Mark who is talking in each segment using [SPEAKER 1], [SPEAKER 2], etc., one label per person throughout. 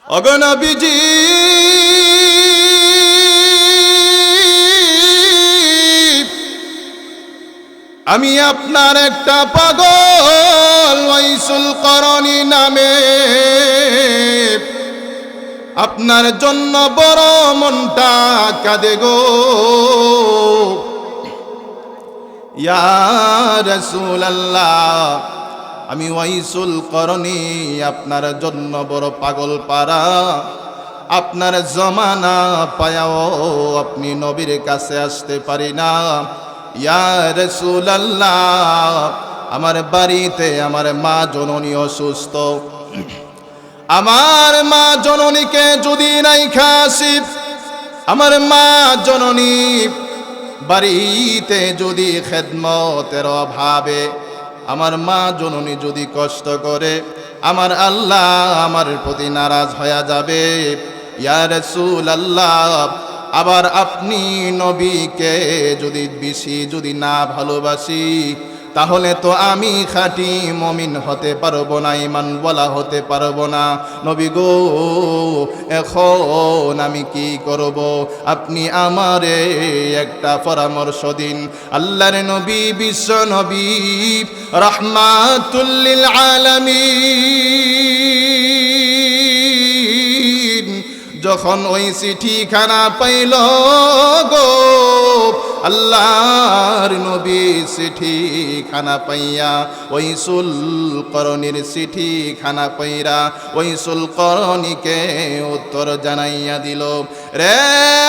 [SPEAKER 1] ওগো নবীজি আমি আপনার একটা পাগল ওয়াইসুল করনী নামে আপনার জন্য বড় মনটা কাঁদে গো ইয়া রাসূলুল্লাহ আমি ওয়াইসুল করনী আপনার জন্য বড় পাগল পারা আপনার জমানা পায়াও আপনি নবীর কাছে আসতে পারি না ইয়া রাসূলুল্লাহ আমার বাড়িতে আমার মা জননী অসুস্থ আমার মা জননীকে যদি নাই খাসি আমার মা জননী বাড়িতে যদি খেদমতের অভাবে আমার মা জননী যদি কষ্ট করে আমার আল্লাহ আমার প্রতি নারাজ হয়ে যাবে ইয়া রাসূলুল্লাহ আবার আপনি নবীকে যদি বেশি যদি না ভালোবাসি তাহলে তো আমি খাঁটি মুমিন হতে পারবো না ঈমান ওয়ালা হতে পারবো না নবী গো এখন আমি কি করব আপনি আমারে একটা পরামর্শ দিন আল্লাহর নবী বিশ্ব নবী রাহমাতুল লিল আলামিন যখন ওই চিঠিখানা পাইল গো আল্লাহর নবী চিঠিখানা পাইয়া ওয়াইসুল করণীর চিঠিখানা পাইরা ওয়াইসুল করণীকে উত্তর জানাইয়া দিল রে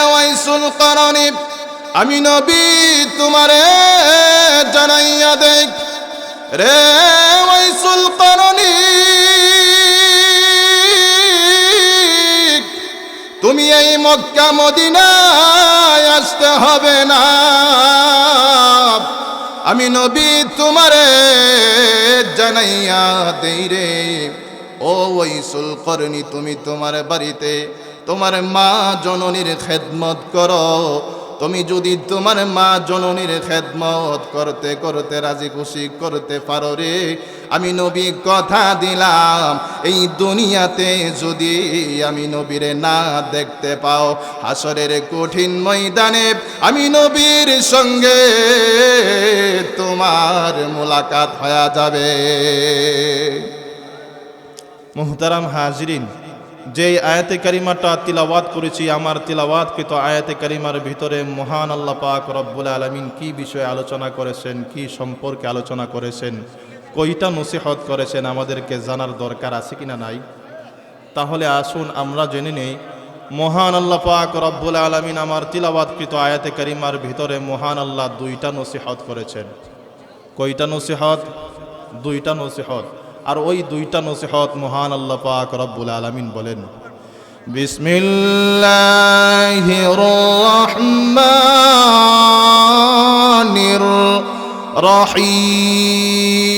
[SPEAKER 1] ওয়াইসুল করণী আমি নবী তোমারে জানাইয়া দেখ রে ওয়াইসুল করণী তুমি এই মক্কা মদিনায় আসতে হবে না আমি নবী তোমারে জানাইয়া দেই রে ও ওয়াইসুল করনী তুমি তোমার বাড়িতে তোমার মা জননীর খেদমত করো তুমি যদি তোমার মা জননীর খেদমত করতে করতে রাজি খুশি করতে পারো রে আমি নবী কথা দিলাম এই দুনিয়াতে যদি আমি নবীরে না দেখতে পাও হাসরের কঠিন ময়দানে আমি নবীর সঙ্গে তোমার মোলাকাত হয়ে যাবে মুহতারাম হাজিরিন যেই আয়াতে কারিমাটা তিলাওয়াত করেছি আমার তিলাওয়াতকৃত আয়াতে কারিমার ভিতরে মহান আল্লাহ পাক রব্বুল আলামিন কি বিষয়ে আলোচনা করেছেন কি সম্পর্কে আলোচনা করেছেন কয়টা নসিহত করেছেন আমাদেরকে জানার দরকার আছে কিনা নাই তাহলে আসুন আমরা জেনে নেই মহান আল্লাহ পাক রব্বুল আলামিন আমার তিলাওয়াতকৃত আয়াতে কারিমার ভিতরে মহান আল্লাহ দুইটা নসিহত করেছেন কয়টা নসিহত দুইটা নসিহত আর ওই দুইটা নসিহত মহান আল্লাহ পাক রব্বুল আলামিন বলেন বিসমিল্লাহির রহমানির রহিম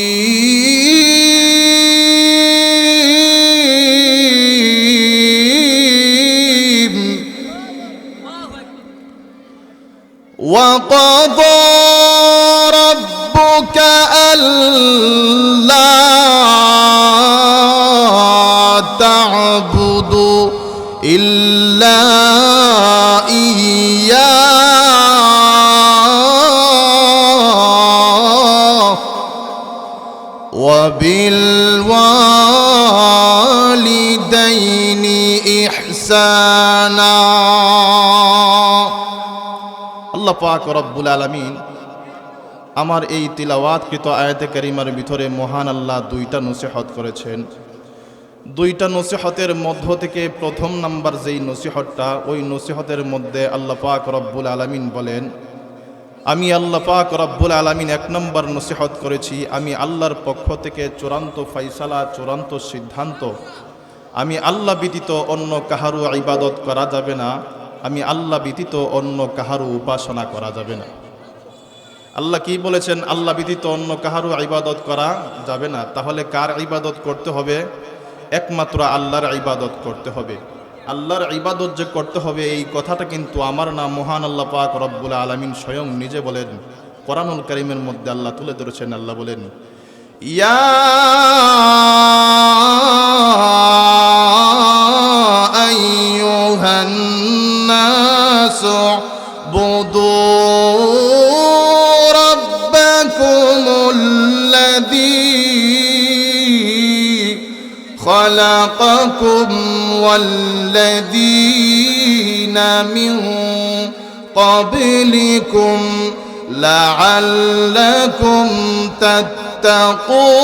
[SPEAKER 1] وقضى ربك ألا تعبدوا إلا إياه وبالوالدين إحسانا আল্লাহ পাক রব্বুল আলামিন আমার এই তিলাওয়াতকৃত আয়াতে কারিমার ভিতরে মহান আল্লাহ দুইটা নসিহত করেছেন দুইটা নসিহতের মধ্য থেকে প্রথম নাম্বার যেই নসিহতটা ওই নসিহতের মধ্যে আল্লাহ পাক রব্বুল আলামিন বলেন আমি আল্লাহ পাক রব্বুল আলামিন এক নম্বর নসিহত করেছি আমি আল্লাহর পক্ষ থেকে চূড়ান্ত ফাইসালা চূড়ান্ত সিদ্ধান্ত আমি আল্লাহ ব্যতীত অন্য কাহারও ইবাদত করা যাবে না আমি আল্লাহ ব্যতীত অন্য কাহারও উপাসনা করা যাবে না আল্লাহ কি বলেছেন আল্লাহ ব্যতীত অন্য কাহারও ইবাদত করা যাবে না তাহলে কার ইবাদত করতে হবে একমাত্র আল্লাহর ইবাদত করতে হবে আল্লাহর ইবাদত যে করতে হবে এই কথাটা কিন্তু আমার না মহান আল্লাহ পাক রব্বুল আলামিন স্বয়ং নিজে বলেন কোরআনুল কারীমের মধ্যে আল্লাহ তুলে ধরেছেন আল্লাহ বলেন ইয়া اعبدوا ربكم الذي خلقكم والذين من قبلكم لعلكم تتقون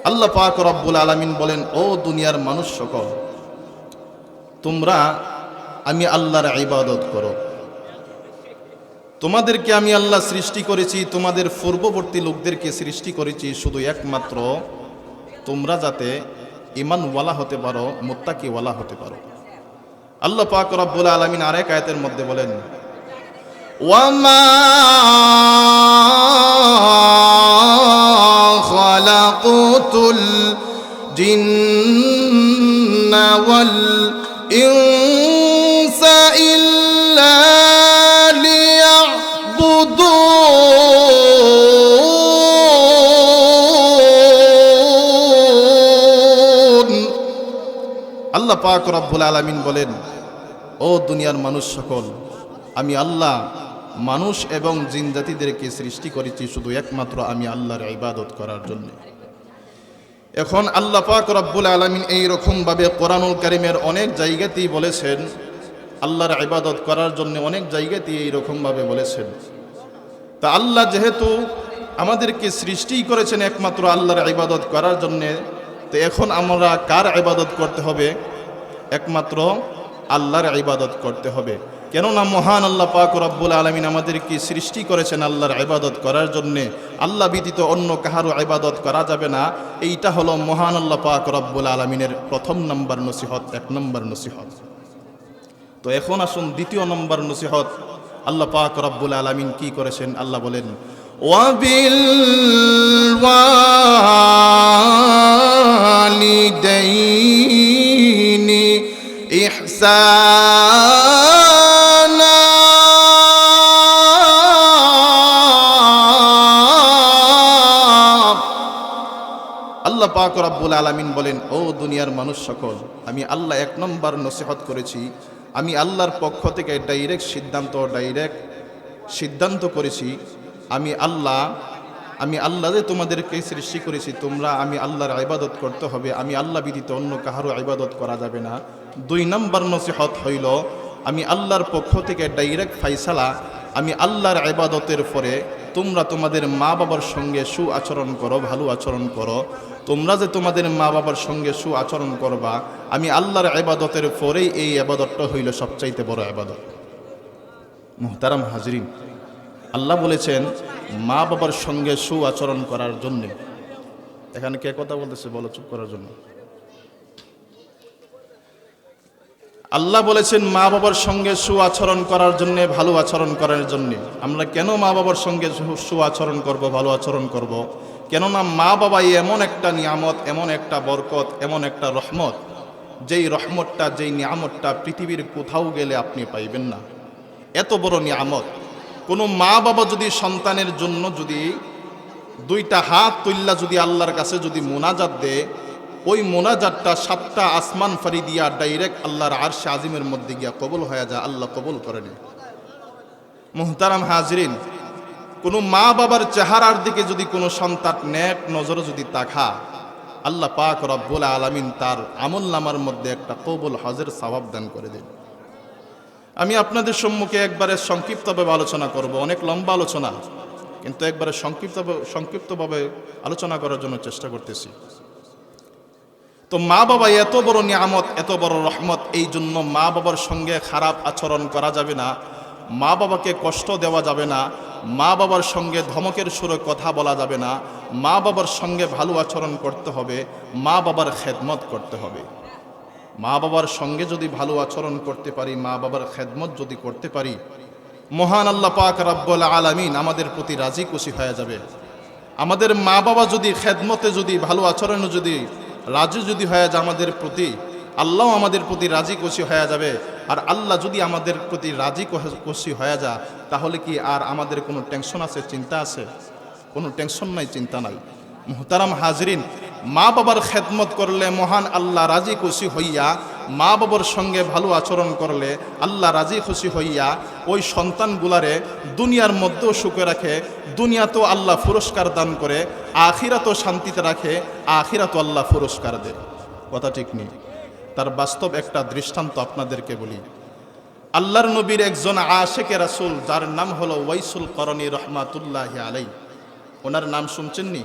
[SPEAKER 1] আল্লাহ পাক রব্বুল আলামিন বলেন, ও দুনিয়ার মানুষ সকল, তোমরা আমি আল্লাহর ইবাদত করো। তোমাদেরকে আমি আল্লাহ সৃষ্টি করেছি, তোমাদের পূর্ববর্তী লোকদেরকে সৃষ্টি করেছি শুধু একমাত্র তোমরা যাতে ঈমানওয়ালা হতে পারো, মুত্তাকিওয়ালা হতে পারো। আল্লাহ পাক রব্বুল আলামিন আরেক আয়াতের মধ্যে বলেন, ওয়ামা খালাকুতুল জিন্না ওয়াল ইনসা ইল্লা আল্লাহ পাক রব্বুল আলামিন বলেন, ও দুনিয়ার মানুষ সকল, আমি আল্লাহ মানুষ এবং জিন জাতিদেরকে সৃষ্টি করেছি শুধু একমাত্র আমি আল্লাহর ইবাদত করার জন্য। এখন আল্লাহ পাক রব্বুল আলামিন এই রকম ভাবে কোরআনুল কারীমের অনেক জায়গাতেই বলেছেন আল্লাহর ইবাদত করার জন্য, অনেক জায়গাতেই এই রকম ভাবে বলেছেন। তা আল্লাহ যেহেতু আমাদেরকে সৃষ্টি করেছেন একমাত্র আল্লাহর ইবাদত করার জন্য, তো এখন আমরা কার ইবাদত করতে হবে? একমাত্র আল্লাহর ইবাদত করতে হবে। কেননা মহান আল্লাহ পাক রব্বুল আলামিন আমাদেরকে সৃষ্টি করেছেন আল্লাহর ইবাদত করার জন্যে। আল্লাহ ব্যতীত অন্য কাহারও ইবাদত করা যাবে না। এইটা হলো মহান আল্লাহ পাক রব্বুল আলামিনের প্রথম নম্বর নসিহত, 1 নম্বর নসিহত। তো এখন আসুন দ্বিতীয় নম্বর নসিহত আল্লাহ পাক রব্বুল আলামিন কি করেছেন? আল্লাহ বলেন, ওয়াবিল ওয়ালিদাইনি ইহসানা। আল্লাহ পাক রব্বুল আলামিন বলেন, ও দুনিয়ার মানুষ সকল, আমি আল্লাহ 1 নম্বর নসিহত করেছি। আমি আল্লাহর পক্ষ থেকে ডাইরেক্ট সিদ্ধান্ত করেছি। আমি আল্লাহ যে তোমাদেরকে সৃষ্টি করেছি, তোমরা আমি আল্লাহর ইবাদত করতে হবে। আমি আল্লাহ ব্যতীত অন্য কাহারও ইবাদত করা যাবে না। 2 নম্বর নসিহত হইল, আমি আল্লাহর পক্ষ থেকে ডাইরেক্ট ফাইসালা, আমি আল্লাহর ইবাদতের পরে তোমরা তোমাদের মা বাবার সঙ্গে সুআচরণ করো, ভালো আচরণ করো। তোমরা যে তোমাদের মা বাবার সঙ্গে সুআচরণ করবা, আমি আল্লাহর ইবাদতের পরেই এই ইবাদতটা হইল সবচাইতে বড় ইবাদত। মুহতারাম হাজরিন, আল্লাহ বলেছেন মা বাবার সঙ্গে সুআচরণ করার জন্য। এখানে কে কথা বলতেছে বলো, চুপ করার জন্য। আল্লাহ বলেছেন মা বাবার সঙ্গে সুআচরণ করার জন্য, ভালো আচরণ করার জন্য। আমরা কেন মা বাবার সঙ্গে সুআচরণ করব, ভালো আচরণ করব? কেননা মা বাবাই এমন একটা নিয়ামত, এমন একটা বরকত, এমন একটা রহমত, যেই রহমতটা, যেই নিয়ামতটা পৃথিবীর কোথাও গেলে আপনি পাইবেন না। এত বড় নিয়ামত। কোনো মা বাবা যদি সন্তানের জন্য যদি 2টা হাত তুল্লা যদি আল্লাহর কাছে যদি মোনাজাত দেয়, ওই মোনাজাতটা 7টা আসমান ফারি দিয়া ডাইরেক্ট আল্লাহর আরশে আজিমের মধ্যে গিয়া কবুল হয়ে যায়। আল্লাহ কবুল করেনি। মুহতারাম হাজরিন, কোনো মা বাবার চেহারার দিকে যদি কোনো সন্তান নেক নজরে যদি তাকা, আল্লাহ পাক রব্বুল আলামিন তার আমল নামার মধ্যে একটা কবুল হজের সওয়াব দান করে দেন। আমি আপনাদের সম্মুখে একবারে সংক্ষিপ্তভাবে আলোচনা করব, অনেক লম্বা আলোচনা, কিন্তু একবারে সংক্ষিপ্তভাবে আলোচনা করার জন্য চেষ্টা করতেছি। তো মা বাবা এত বড় নিয়ামত, এত বড় রহমত, এই জন্য মা বাবার সঙ্গে খারাপ আচরণ করা যাবে না, মা বাবাকে কষ্ট দেওয়া যাবে না, মা বাবার সঙ্গে ধমকের সুরে কথা বলা যাবে না, মা বাবার সঙ্গে ভালো আচরণ করতে হবে, মা বাবার খেদমত করতে হবে। মা বাবার সঙ্গে যদি ভালো আচরণ করতে পারি, মা বাবার খেদমত যদি করতে পারি, মহান আল্লাহ পাক রব্বুল আলামিন আমাদের প্রতি রাজি খুশি হয়ে যাবে। আমাদের মা বাবা যদি খেদমতে, যদি ভালো আচরণে যদি রাজি যদি হয়ে যায় আমাদের প্রতি, আল্লাহ আমাদের প্রতি রাজি খুশি হয়ে যাবে। আর আল্লাহ যদি আমাদের প্রতি রাজি খুশি হয়ে যায়, তাহলে কি আর আমাদের কোনো টেনশন আছে, চিন্তা আছে? কোনো টেনশন নাই, চিন্তা নাই। মুহতারাম হাজরিন, মা বাবার খেদমত করলে মহান আল্লাহ রাজি খুশি হইয়া, মা বাবার সঙ্গে ভালো আচরণ করলে আল্লাহ রাজি খুশি হইয়া ওই সন্তানগুলারে দুনিয়ার মধ্যেও সুখে রাখে, দুনিয়াতেও আল্লাহ পুরস্কার দান করে, আখিরাতও শান্তিতে রাখে, আখিরাতও আল্লাহ পুরস্কার দেয়। কথা ঠিক নেই? তার বাস্তব একটা দৃষ্টান্ত আপনাদেরকে বলি। আল্লাহর নবীর একজন আশেকে রাসূল, যার নাম হলো ওয়াইসুল করনী রহমাতুল্লাহি আলাইহি, ওনার নাম শুনছেননি?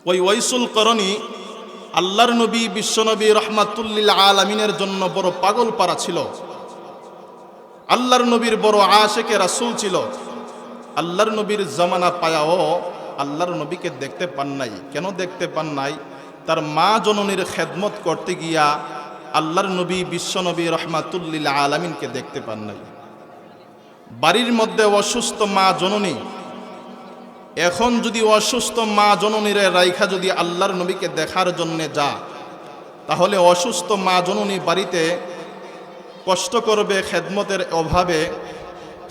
[SPEAKER 1] ওই ওয়াইসুল করনী আল্লাহর নবী বিশ্বনবী রহমাতুল্লিল আলামিনের জন্য বড় পাগল পারা ছিল। আল্লাহর নবীর বড় আশেকে রাসূল ছিল। আল্লাহর নবীর জামানা পায়াও আল্লাহর নবীকে দেখতে পান নাই। কেন দেখতে পান নাই? তার মা জননীর খেদমত করতে গিয়া আল্লাহর নবী বিশ্বনবী রহমাতুল্লিল আলামিনকে দেখতে পান নাই। বাড়ির মধ্যে অসুস্থ মা জননী, এখন যদি অসুস্থ মা জননীরে রাইখা যদি আল্লাহর নবীকে দেখার জন্যে যা, তাহলে অসুস্থ মা জননী বাড়িতে কষ্ট করবে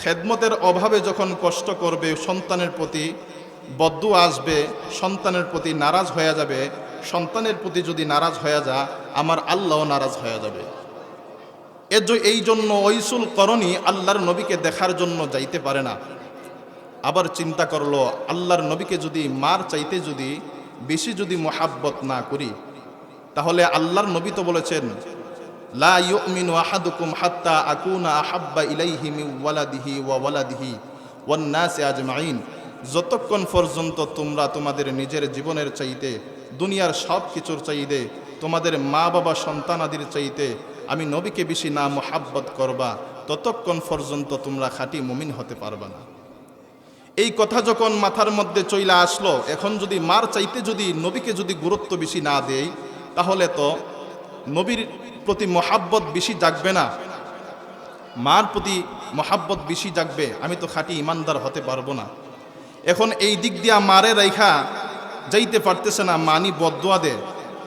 [SPEAKER 1] খেদমতের অভাবে যখন কষ্ট করবে, সন্তানের প্রতি বদ্দুয়া আসবে, সন্তানের প্রতি নারাজ হয়ে যাবে। সন্তানের প্রতি যদি নারাজ হয়ে যা, আমার আল্লাহও নারাজ হয়ে যাবে। এই জন্য ওয়াইসুল করনী আল্লাহর নবীকে দেখার জন্য যাইতে পারে না। আবার চিন্তা করলো, আল্লাহর নবীকে যদি মার চাইতে যদি বেশি যদি মোহাব্বত না করি, তাহলে আল্লাহর নবী তো বলেছেন, লা ইউমিনু আহাদুকুম হাত্তা আকুনা আহাব্বা ইলাইহি মিন ওয়ালাদিহি ওয়া ওয়ালাদিহি ওয়ান নাসি আজমাইন। যতক্ষণ পর্যন্ত তোমরা তোমাদের নিজের জীবনের চাইতে, দুনিয়ার সব কিছুর চাইতে, তোমাদের মা বাবা সন্তান আদির চাইতে আমি নবীকে বেশি না মোহাব্বত করবা, ততক্ষণ পর্যন্ত তোমরা খাঁটি মুমিন হতে পারবা না। এই কথা যখন মাথার মধ্যে চইলা আসলো, এখন যদি মার চাইতে যদি নবীকে যদি গুরুত্ব বেশি না দেই, তাহলে তো নবীর প্রতি মহাব্বত বেশি জাগবে না, মার প্রতি মহাব্বত বেশি জাগবে, আমি তো খাঁটি ইমানদার হতে পারবো না। এখন এই দিক দিয়া মারে রাইখা যাইতে পারতেছে না, মানি বদদুয়া দে,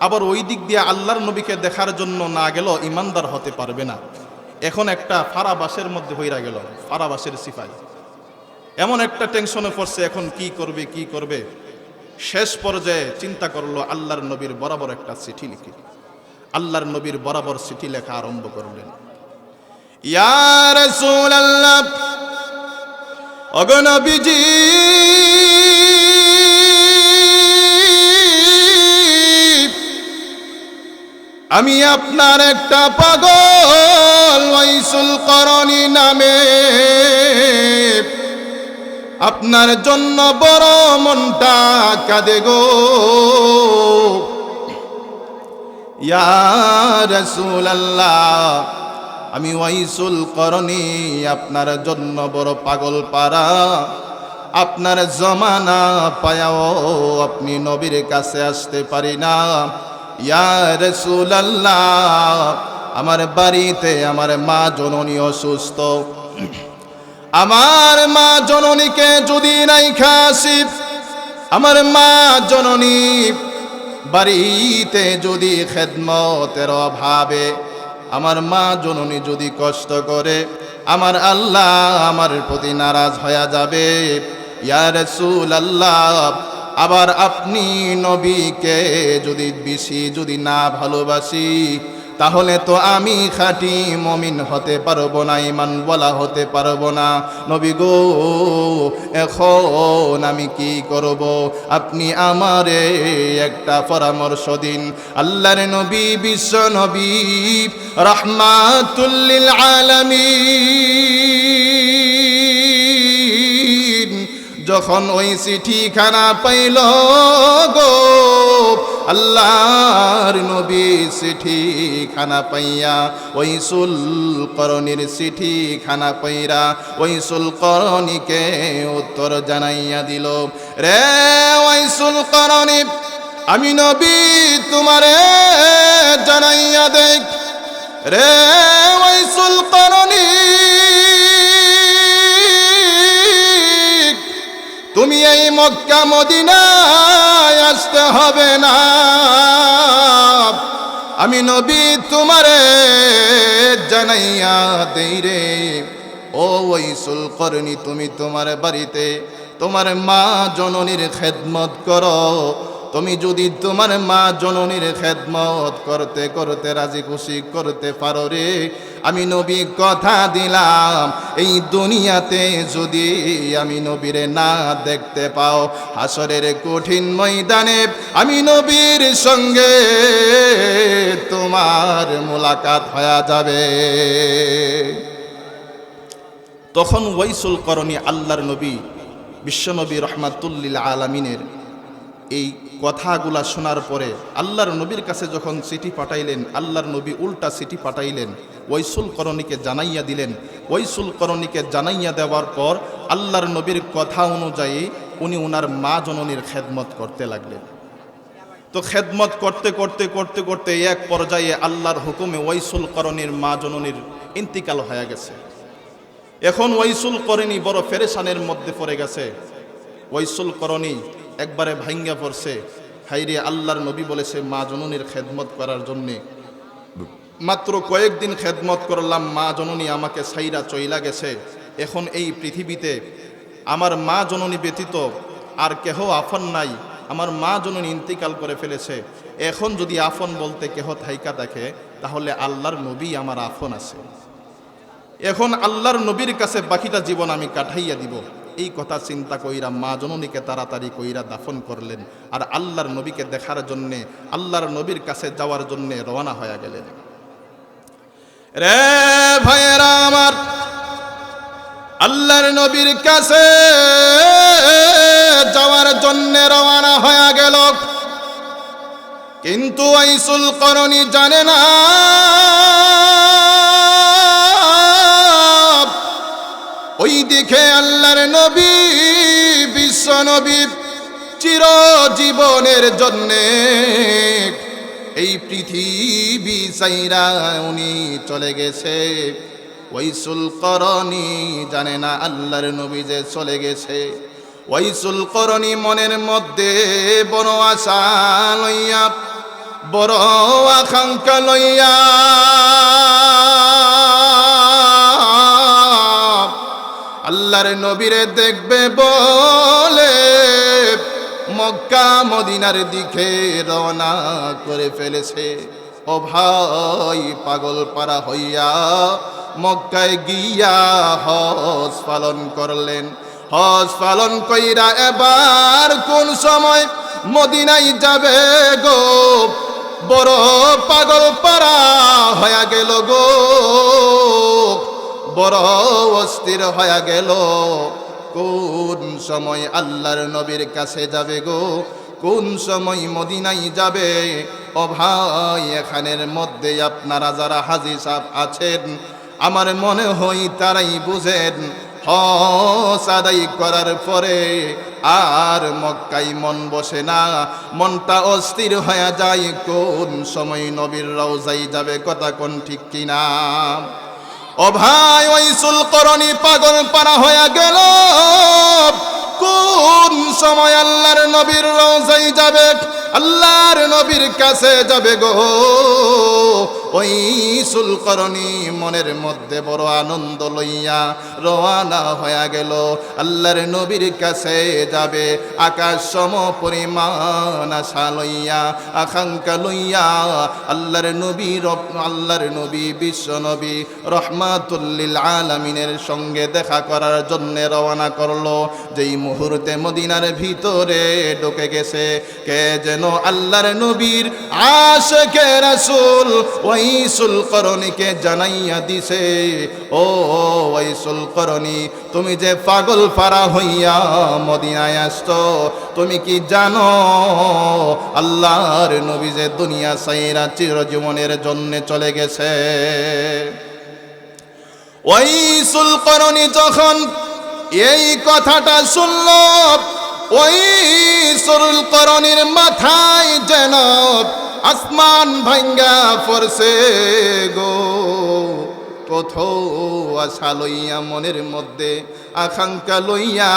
[SPEAKER 1] আবার ওই দিক দিয়া আল্লাহর নবীকে দেখার জন্য না গেল ইমানদার হতে পারবে না। এখন একটা ফারাবাসের মধ্যে হইরা গেল, ফারাবাসের সিপাই এমন একটা টেনশনে পড়ছে, এখন কি করবে। শেষ পর্যায়ে চিন্তা করলো, আল্লাহর নবীর বরাবর একটা চিঠি লিখি। আল্লাহর নবীর বরাবর চিঠি লেখা আরম্ভ করলেন। ইয়া রাসূলুল্লাহ, ওগো নবীজি, আমি আপনার একটা পাগল ওয়াইসুল করনী নামে, আপনার জন্য বড় মনটা কাঁদে গো। ইয়া রাসূলুল্লাহ, আমি ওয়াইসুল করনী আপনার জন্য বড় পাগল পারা, আপনার জমানা পায়াও আপনি নবীর কাছে আসতে পারি না। ইয়া রাসূলুল্লাহ, আমার বাড়িতে আমার মা জননী অসুস্থ, আমার মা জননীকে যদি রাইখা আসি, আমার মা জননী বাড়িতে যদি খেদমতের অভাবে আমার মা জননী যদি কষ্ট করে, আমার আল্লাহ আমার প্রতি নারাজ হয়ে যাবে। ইয়া রাসূলুল্লাহ, আবার আপনি নবীকে যদি বেশি যদি না ভালোবাসি, তাহলে তো আমি খাঁটি মুমিন হতে পারবো না, ঈমানওয়ালা হতে পারবো না। নবী গো, এখন আমি কি করব? আপনি আমারে একটা পরামর্শ দিন। আল্লাহর নবী বিশ্ব নবী রাহমাতুল লিল আলামিন যখন ওই চিঠিখানা পাইল গো, আল্লাহর নবী চিঠিখানা পাইয়া ওয়াইসুল করনীর চিঠিখানা পাইরা ওয়াইসুল করণীকে উত্তর জানাইয়া দিল, রে ওয়াইসুল করণী, আমি নবী তোমারে জানাইয়া দেখ, রে ওয়াইসুল করণী, তুমি এই মক্কা মদিনায় আসতে হবে না, আমি নবী তোমারে জানাইয়া দেই রে। ও ওয়াইসুল করনী, তুমি তোমার বাড়িতে তোমার মা জননীর খেদমত করো, তুমি যদি তোমার মা জননীর খেদমত করতে করতে রাজি খুশি করতে পারো রে, আমি নবী কথা দিলাম এই দুনিয়াতে যদি আমি নবীরে না দেখতে পাও, হাসরের কঠিন ময়দানে আমি নবীর সঙ্গে তোমার মোলাকাত হয়ে যাবে। তখন ওয়াইসুল করণী আল্লাহর নবী বিশ্বনবী রহমাতুল্লিল আলামিনের এই কথাগুলা শোনার পরে আল্লাহর নবীর কাছে যখন চিঠি পাঠাইলেন, আল্লাহর নবী উল্টা চিঠি পাঠাইলেন, ওয়াইসুল করণীকে জানাইয়া দিলেন। ওয়াইসুল করণীকে জানাইয়া দেওয়ার পর আল্লাহর নবীর কথা অনুযায়ী উনি ওনার মা জননীর খেদমত করতে লাগলেন। তো খেদমত করতে করতে করতে করতে এক পর্যায়ে আল্লাহর হুকুমে ওয়াইসুল করণীর মা জননীর ইন্তিকাল হয়ে গেছে। এখন ওয়াইসুল করণী বড় ফেরেশানের মধ্যে পড়ে গেছে। ওয়াইসুল করণী একবারে ভাঙ্গা পড়ছে, হাইরে আল্লাহর নবী বলেছে মা জননীর খেদমত করার জন্যে, মাত্র কয়েকদিন খেদমত করলাম, মা জননী আমাকে সাইরা চইলা গেছে, এখন এই পৃথিবীতে আমার মা জননী ব্যতীত আর কেহ আফন নাই, আমার মা জননী ইন্তিকাল করে ফেলেছে, এখন যদি আফন বলতে কেহ থাইকা দেখে তাহলে আল্লাহর নবী আমার আফন আছে, এখন আল্লাহর নবীর কাছে বাকিটা জীবন আমি কাটাইয়া দিব। এই কথা চিন্তা কইরা মা জননীকে তাড়াতাড়ি কইরা দাফন করলেন, আর আল্লাহর নবীকে দেখার জন্যে, আল্লাহর নবীর কাছে যাওয়ার জন্যে রওনা হয়ে গেলেন। রে ভাইয়েরা আমার, আল্লাহর নবীর কাছে যাওয়ার জন্যে রওনা হয়ে গেল, কিন্তু ওয়াইসুল করণী জানে না ওই দিকে আল্লাহর নবী বিশ্ব নবী চিরজীবনের জন্যে এই পৃথিবী সাইরা উনি চলে গেছে। ওয়াইসুল করণী জানে না আল্লাহর নবী যে চলে গেছে। ওয়াইসুল করণী মনের মধ্যে বড় আশা লইয়া, বড় আকাঙ্ক্ষা লইয়া আল্লাহর নবীরে দেখবে বলে মক্কা মদিনার দিকে রওনা করে ফেলেছে। ও ভাই, পাগল পারা হইয়া মক্কায় গিয়া হজ পালন করলেন। হজ পালন কইরা এবার কোন সময় মদিনায় যাবে গো, বড় পাগল পারা হয়ে গেল গো, বড় অস্থির হয়ে গেল। কোন সময় আল্লাহর নবীর কাছে যাবে গো, কোন সময় মদিনায় যাবে। ও ভাই, এখানের মধ্যে আপনারা যারা হাজী সাহেব আছেন, আমার মনে হয় তারাই বুঝেন, হজ আদায় করার পরে আর মক্কায় মন বসে না, মনটা অস্থির হয়ে যায় কোন সময় নবীর রওজায় যাবে। কথা কোন ঠিক কিনা? ও ভাই, ওয়াইসুল করণী পাগল পারা হয়ে গেল, কোন সময় আল্লাহর নবীর রওজায় যাবে, আল্লাহর নবীর কাছে যাবে গো। ওয়াইসুল করণী মনের মধ্যে বড় আনন্দ লইয়া রওনা হয়ে গেল, আল্লাহর নবীর কাছে যাবে। আকাশ সম পরিমাণ আশা লইয়া, আকাঙ্ক্ষা লইয়া আল্লাহর নবী বিশ্ব নবী রহমাতুল্লিল আলামিনের সঙ্গে দেখা করার জন্য রওনা করলো। যেই মুহূর্তে মদিনার ভিতরে ঢুকে গেছে, কে যেন আল্লাহর নবীর আশিকে রাসূল ওয়াইসুল করণীকে জানাইয়া দিছে, ও ওয়াইসুল করণী, তুমি যে পাগল পারা হইয়া মদিনায় আসছো, তুমি কি জানো আল্লাহর নবী যে দুনিয়া ছাইরা চিরজীবনের জন্য চলে গেছে। ওয়াইসুল করণী যখন এই কথাটা শুনল, ওয়াইসুল করণীর মাথায় যেন আসমান ভাঙ্গা পড়ছে গো। কত আশা লইয়া মনের মধ্যে আকাঙ্ক্ষা লইয়া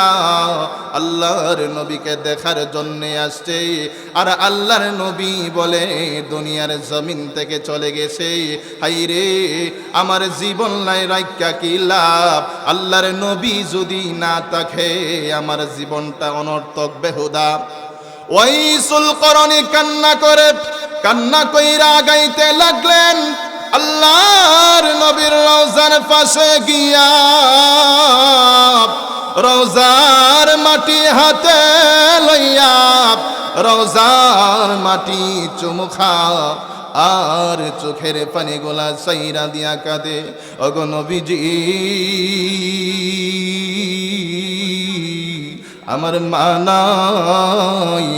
[SPEAKER 1] আল্লাহর নবীকে দেখার জন্যে আসছে, আর আল্লাহর নবী বলে দুনিয়ার জমিন থেকে চলে গেছে। হাইরে, আমার জীবন নাই রাইকা কি লাভ, আল্লাহর নবী যদি না থাকে আমার জীবনটা অনর্থক বেহুদা। ওয়াইসুল করনি কান্না কইরা গাইতে লাগলেন আল্লাহর নবীর রওজার পাশে গিয়া, রওজার মাটি হাতে লইয়া রওজার মাটি চুমুখা আর চোখের পানি গোলা সাইরা দিয়া কাঁদে। ওগো নবীজি, আমার মা নাই,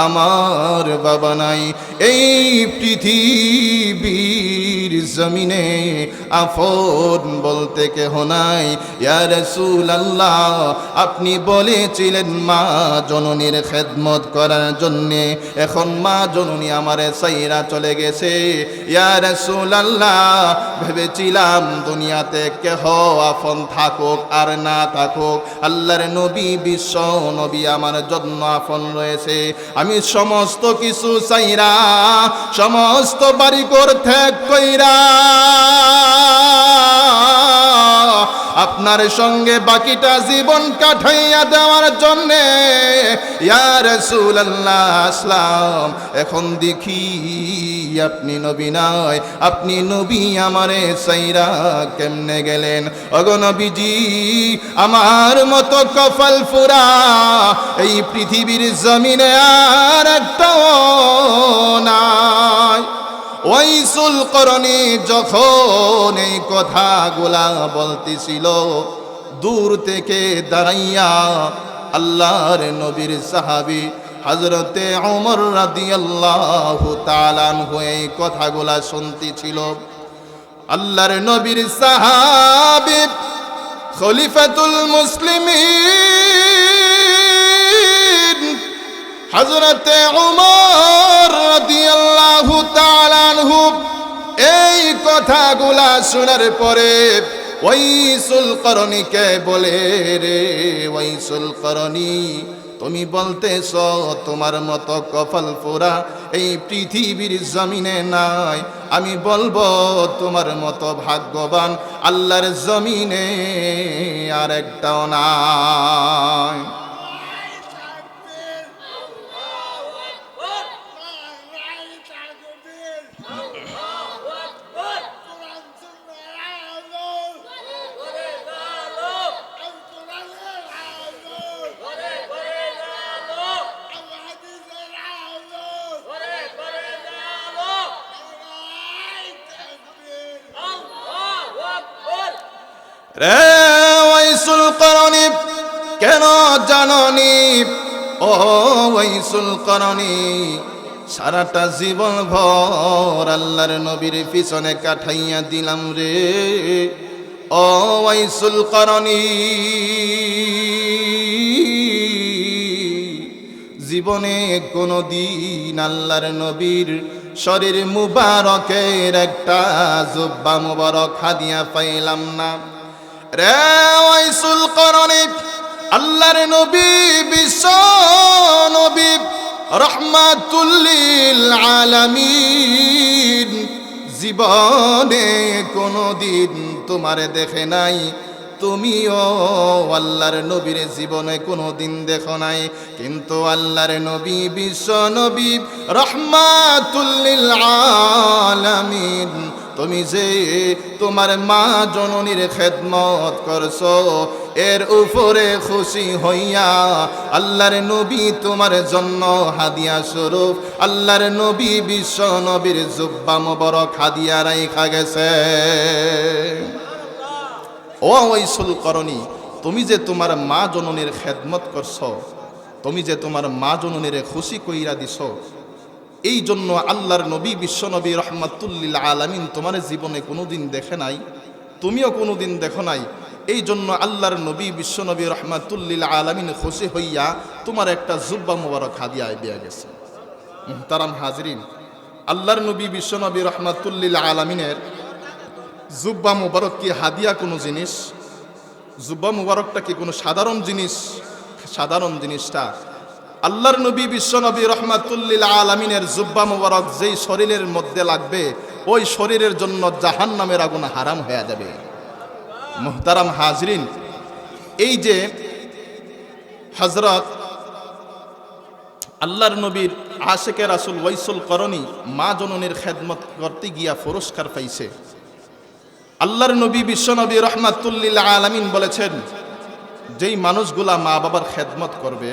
[SPEAKER 1] আমার বাবা নাই, এই পৃথিবীর জমিনে আপন বলতে কেহ নাই। ইয়া রাসূলুল্লাহ, আপনি বলেছিলেন মা জননীর খেদমত করার জন্যে, এখন মা জননী আমারে সাইরা চলে গেছে। ইয়া রাসূলুল্লাহ, ভেবেছিলাম দুনিয়াতে কেহ আপন থাকুক আর না থাকুক, আল্লাহর নবী বিশ্ব নবী আমার জন্য আপন রয়েছে। আমি সমস্ত কিছু চাইরা, সমস্ত বাড়ি ঘর ত্যাগ কইরা আপনার সঙ্গে বাকিটা জীবন কাটাইয়া দেওয়ার জন্যে ইয়া রাসূলুল্লাহ আসলাম। এখন দেখি আপনি নবী নয়, আপনি নবী আমারে সাইরা কেমনে গেলেন? ওগো নবীজি, আমার মতো কপাল ফুরা এই পৃথিবীর জমিনে আর একটাও নাই। ওয়াইসুল করনি যখন এই কথাগুলা বলতেছিল, দূর থেকে দাঁড়াইয়া আল্লাহর নবীর সাহাবী হযরতে ওমর রাদিয়াল্লাহু তাআলা আনহু এই কথাগুলা শুনতেছিল। আল্লাহর নবীর সাহাবী খলিফাতুল মুসলিমিন হযরতে ওমর রাদিয়াল্লাহু তাআলা আনহু এই কথাগুলা শোনার পরে ওয়াইসুল করনিকে বলে, রে ওয়াইসুল করনি, তুমি বলতেছ তোমার মতো কপাল পোড়া এই পৃথিবীর জমিনে নাই। আমি বলবো তোমার মতো ভাগ্যবান আল্লাহর জমিনে আর একটাও নাই। রে ওয়াইসুল করনি, কেন জাননি? ও ওয়াইসুল করনি, সারাটা জীবন ভর আল্লাহর নবীর পিছনে কাটাইয়া দিলাম রে। ও ওয়াইসুল করনি, জীবনে কোনো দিন আল্লাহর নবীর শরীর মুবারকের একটা জুব্বা মুবারক হাদিয়া পাইলাম না রে। ওয়াইসুল করনি, আল্লাহর নবী বিশ্ব নবী রহমাতুল লিল আলামিন জীবনে কোনদিন তোমারে দেখে নাই, তুমিও আল্লাহর নবীর জীবনে কোনদিন দেখো নাই। কিন্তু আল্লাহর নবী বিশ্ব নবী রহমাতুল লিল আলামিন, তুমি যে তোমার মা জননীর খেদমত করছো, এর উপরে খুশি হইয়া আল্লাহর নবী তোমার জন্য হাদিয়া স্বরূপ আল্লাহর নবী বিশ্ব নবীর জুব্বা মুবারক হাদিয়া রাইখা গেছে। ও ওয়াইসুল করনি, তুমি যে তোমার মা জননীর খেদমত করছো, তুমি যে তোমার মা জননীর খুশি কইরা দিছো, এই জন্য আল্লাহর নবী বিশ্ব নবী রহমাতুল লিল আলামিন তোমার জীবনে কোনোদিন দেখে নাই, তুমিও কোনোদিন দেখো নাই। এই জন্য আল্লাহর নবী বিশ্ব নবী রহমাতুল লিল আলামিন খুশি হইয়া তোমার একটা জুব্বা মুবারক হাদিয়া দিয়া গেছে। মুহতারাম হাজরিন, আল্লাহর নবী বিশ্ব নবী রহমাতুল লিল আলামিনের জুব্বা মুবারক কি হাদিয়া কোনো জিনিস? জুব্বা মুবারকটা কি কোনো সাধারণ জিনিস? সাধারণ জিনিসটা আল্লাহর নবী বিশ্ব নবী রহমাতুল লিল আলামিনের জুব্বা মুবারক যেই শরীরের মধ্যে লাগবে, ওই শরীরের জন্য জাহান্নামের আগুন হারাম হয়ে যাবে। মুহতারাম হাজরিন, এই যে হযরত আল্লাহর নবীর আশেকে রাসূল ওয়াইসুল করণী মা জননীর খেদমত করতে গিয়া পুরস্কার পাইছে। আল্লাহর নবী বিশ্বনবী রহমাতুল্লিল আলামিন বলেছেন, যেই মানুষগুলা মা বাবার খেদমত করবে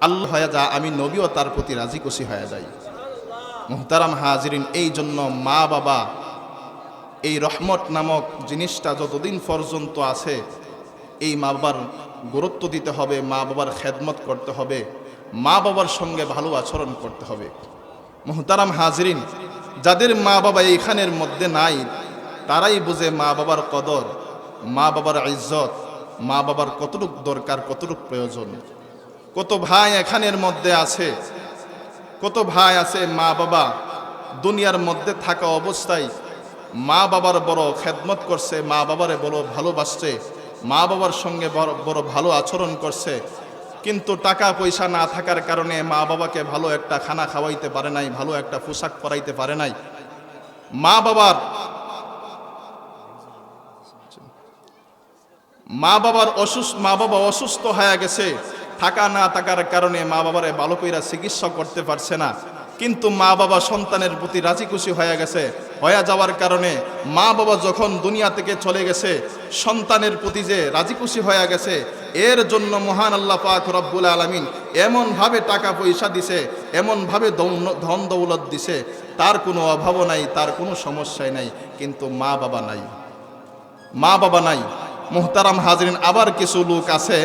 [SPEAKER 1] আল্লাহ হয়ে যা আমি নবীও তার প্রতি রাজি খুশি হয়ে যাই। মুহতারাম হাজিরিন, এই জন্য মা বাবা এই রহমত নামক জিনিসটা যতদিন পর্যন্ত আছে এই মা বাবার গুরুত্ব দিতে হবে, মা বাবার খেদমত করতে হবে, মা বাবার সঙ্গে ভালো আচরণ করতে হবে। মুহতারাম হাজিরিন, যাদের মা বাবা এইখানের মধ্যে নাই তারাই বুঝে মা বাবার কদর, মা বাবার ইজ্জত, মা বাবার কতটুক দরকার, কতটুক প্রয়োজন। কত ভাই এখানের মধ্যে আছে, কত ভাই আছে মা বাবা দুনিয়ার মধ্যে থাকা অবস্থায় মা বাবার বড় খেদমত করছে, মা বাবারে বড় ভালোবাসছে, মা বাবার সঙ্গে বড় ভালো আচরণ করছে, কিন্তু টাকা পয়সা না থাকার কারণে মা বাবাকে ভালো একটা খানা খাওয়াইতে পারে নাই, ভালো একটা পোশাক পরাইতে পারে নাই। মা বাবা অসুস্থ হয়ে গেছে, টাকা না থাকার কারণে মা বাবারে ভালো কইরা চিকিৎসা করতে পারছে না, কিন্তু মা বাবা সন্তানের প্রতি রাজি খুশি হয়ে গেছে। হয়ে যাওয়ার কারণে মা বাবা যখন দুনিয়া থেকে চলে গেছে সন্তানের প্রতি যে রাজি খুশি হয়ে গেছে, এর জন্য মহান আল্লাহ পাক রব্বুল আলামিন এমনভাবে টাকা পয়সা দিছে, এমনভাবে ধন দৌলত দিছে, তার কোনো অভাবও নাই, তার কোনো সমস্যাই নাই, কিন্তু মা বাবা নাই, মা বাবা নাই। মুহতারাম হাজরিন, আবার কিছু লোক আছে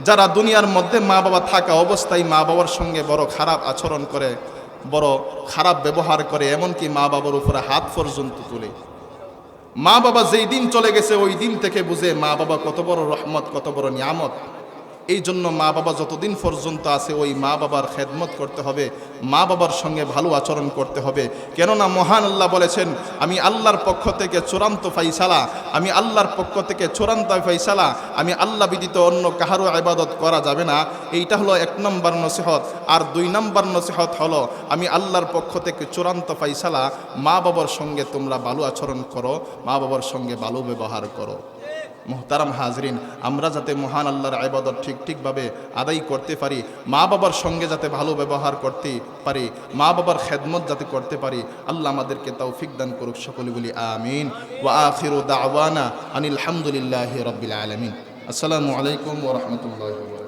[SPEAKER 1] যারা দুনিয়ার মধ্যে মা বাবা থাকা অবস্থায় মা বাবার সঙ্গে বড় খারাপ আচরণ করে, বড় খারাপ ব্যবহার করে, এমনকি মা বাবার উপরে হাত পর্যন্ত তুলে। মা বাবা যেই দিন চলে গেছে ওই দিন থেকে বুঝে মা বাবা কত বড় রহমত, কত বড় নিয়ামত। এই জন্য মা বাবা যতদিন পর্যন্ত আছে ওই মা বাবার খেদমত করতে হবে, মা বাবার সঙ্গে ভালো আচরণ করতে হবে। কেননা মহান আল্লাহ বলেছেন, আমি আল্লাহর পক্ষ থেকে চূড়ান্ত ফাইসালা, আমি আল্লাহর পক্ষ থেকে চূড়ান্ত ফাইসালা, আমি আল্লাহ ব্যতীত অন্য কাহারও ইবাদত করা যাবে না। এইটা হলো 1 নম্বর নসিহত। আর 2 নম্বর নসিহত হলো, আমি আল্লাহর পক্ষ থেকে চূড়ান্ত ফাইসালা, মা বাবার সঙ্গে তোমরা ভালো আচরণ করো, মা বাবার সঙ্গে ভালো ব্যবহার করো। মুহতারাম হাজরিন, আমরা যাতে মহান আল্লাহর ইবাদত ঠিকভাবে আদায় করতে পারি, মা বাবার সঙ্গে যাতে ভালো ব্যবহার করতে পারি, মা বাবার খেদমত যাতে করতে পারি, আল্লাহ আমাদেরকে তৌফিক দান করুক। সকলে বলি আমিন। ওয়া আখিরু দাওয়ানা আনিল হামদুলিল্লাহি রাব্বিল আলামিন। আসসালামু আলাইকুম ওয়া রাহমাতুল্লাহি ওয়া বারাকাতুহু।